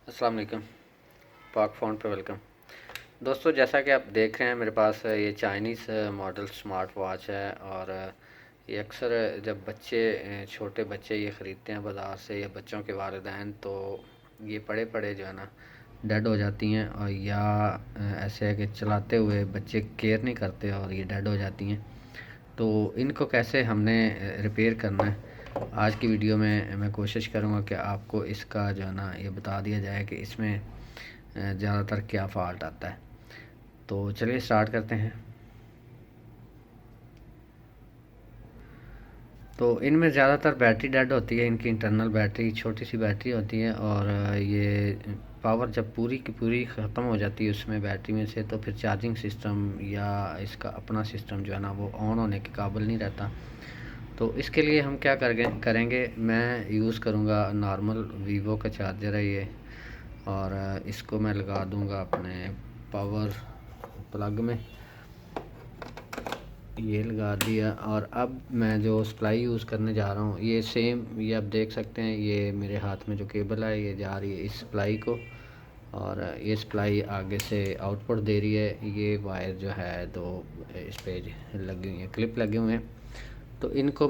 अस्सलाम वालेकुम। पाक फ़ोन पे वेलकम। दोस्तों, जैसा कि आप देख रहे हैं मेरे पास ये चाइनीज़ मॉडल स्मार्ट वॉच है। और ये अक्सर जब बच्चे छोटे बच्चे ये ख़रीदते हैं बाज़ार से, या बच्चों के वालिदैन, तो ये पड़े पड़े जो है ना डेड हो जाती हैं। और या ऐसे है कि चलाते हुए बच्चे केयर नहीं करते और ये डेड हो जाती हैं। तो इनको कैसे हमने रिपेयर करना है, आज की वीडियो में मैं कोशिश करूँगा कि आपको इसका जो है ना ये बता दिया जाए कि इसमें ज़्यादातर क्या फ़ॉल्ट आता है। तो चलिए स्टार्ट करते हैं। तो इनमें ज़्यादातर बैटरी डेड होती है। इनकी इंटरनल बैटरी छोटी सी बैटरी होती है, और ये पावर जब पूरी की पूरी ख़त्म हो जाती है उसमें बैटरी में से, तो फिर चार्जिंग सिस्टम या इसका अपना सिस्टम जो है ना वो ऑन होने के काबिल नहीं रहता। तो इसके लिए हम क्या करेंगे, मैं यूज़ करूँगा नॉर्मल वीवो का चार्जर है ये। और इसको मैं लगा दूँगा अपने पावर प्लग में, ये लगा दिया। और अब मैं जो सप्लाई यूज़ करने जा रहा हूँ ये सेम, ये आप देख सकते हैं, ये मेरे हाथ में जो केबल है ये जा रही है इस सप्लाई को, और ये सप्लाई आगे से आउटपुट दे रही है। ये वायर जो है तो इस पे लगी हुई है, क्लिप लगे हुए हैं। तो इसको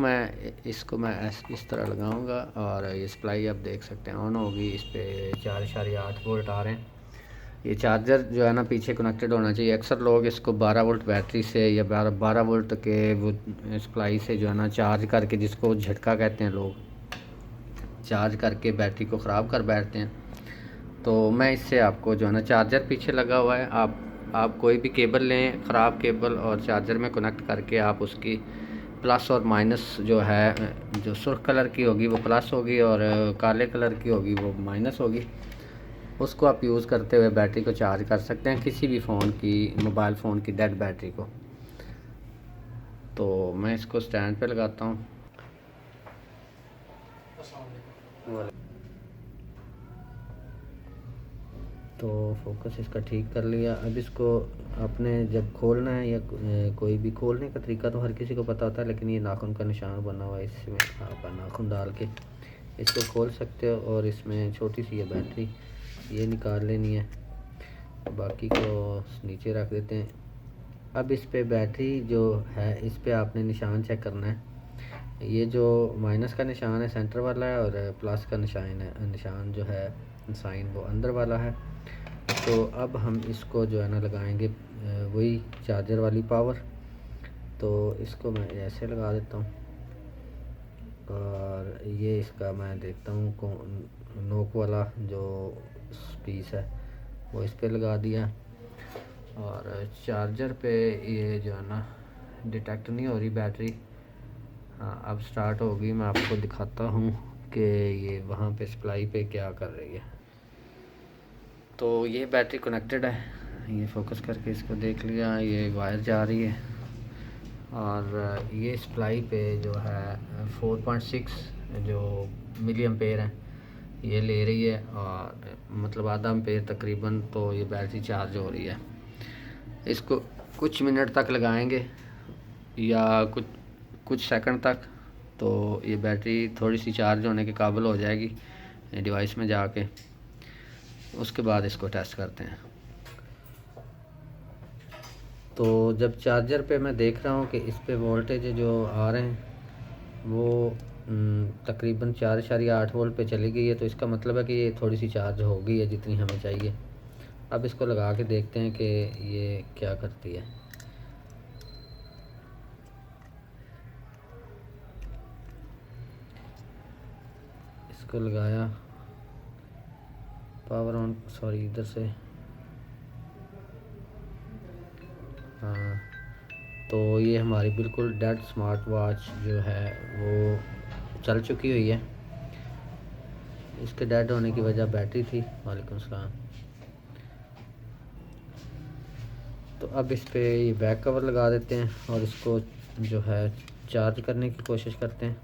मैं इस तरह लगाऊंगा, और ये सप्लाई आप देख सकते हैं ऑन होगी। इस पे 4.8 वोल्ट आ रहे हैं। ये चार्जर जो है ना पीछे कनेक्टेड होना चाहिए। अक्सर लोग इसको 12 वोल्ट बैटरी से या 12 वोल्ट के वो सप्लाई से जो है ना चार्ज करके, जिसको झटका कहते हैं लोग, चार्ज करके बैटरी को ख़राब कर बैठते हैं। तो मैं इससे आपको जो है ना, चार्जर पीछे लगा हुआ है, आप कोई भी केबल लें, ख़राब केबल, और चार्जर में कनेक्ट करके आप उसकी प्लस और माइनस जो है, जो सुर्ख कलर की होगी वो प्लस होगी, और काले कलर की होगी वो माइनस होगी। उसको आप यूज़ करते हुए बैटरी को चार्ज कर सकते हैं, किसी भी फ़ोन की, मोबाइल फ़ोन की डेड बैटरी को। तो मैं इसको स्टैंड पे लगाता हूँ। तो फोकस इसका ठीक कर लिया। अब इसको आपने जब खोलना है, या कोई भी खोलने का तरीका तो हर किसी को पता होता है, लेकिन ये नाखून का निशान बना हुआ है, इसमें आप नाखून डाल के इसको खोल सकते हो। और इसमें छोटी सी ये बैटरी ये निकाल लेनी है, बाकी को नीचे रख देते हैं। अब इस पे बैटरी जो है, इस पे आपने निशान चेक करना है। ये जो माइनस का निशान है सेंटर वाला है, और प्लस का निशान जो है साइन वो अंदर वाला है। तो अब हम इसको जो है ना लगाएंगे वही चार्जर वाली पावर। तो इसको मैं ऐसे लगा देता हूँ, और ये इसका मैं देखता हूँ नोक वाला जो पीस है वो इस पे लगा दिया। और चार्जर पे ये जो है ना डिटेक्ट नहीं हो रही बैटरी। हाँ, अब स्टार्ट होगी। मैं आपको दिखाता हूँ कि ये वहाँ पे सप्लाई पे क्या कर रही है। तो ये बैटरी कनेक्टेड है, ये फोकस करके इसको देख लिया, ये वायर जा रही है। और ये सप्लाई पे जो है 4.6 जो मिली एम्पेयर है ये ले रही है, और मतलब आधा एम्पेयर तकरीबन। तो ये बैटरी चार्ज हो रही है। इसको कुछ मिनट तक लगाएंगे, या कुछ कुछ सेकंड तक, तो ये बैटरी थोड़ी सी चार्ज होने के काबिल हो जाएगी डिवाइस में जाके। उसके बाद इसको टेस्ट करते हैं। तो जब चार्जर पे मैं देख रहा हूँ कि इस पे वोल्टेज जो आ रहे हैं वो तकरीबन 4.8 वोल्ट पे चली गई है। तो इसका मतलब है कि ये थोड़ी सी चार्ज हो गई है जितनी हमें चाहिए। अब इसको लगा के देखते हैं कि ये क्या करती है। इसको लगाया, पावर ऑन, सॉरी इधर से, हाँ। तो ये हमारी बिल्कुल डेड स्मार्ट वॉच जो है वो चल चुकी हुई है। इसके डेड होने की वजह बैटरी थी। वालेकुम सलाम। तो अब इस पे ये बैक कवर लगा देते हैं, और इसको जो है चार्ज करने की कोशिश करते हैं।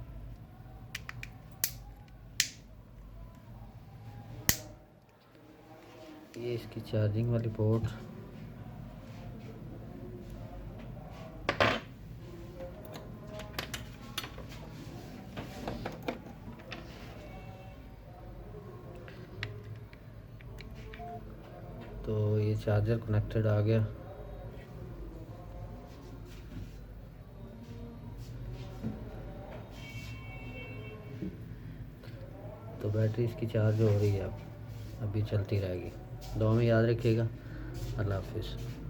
ये इसकी चार्जिंग वाली पोर्ट, तो ये चार्जर कनेक्टेड आ गया। तो बैटरी इसकी चार्ज हो रही है, अब अभी चलती रहेगी। दुआ में याद रखिएगा। अल्लाह हाफिज़।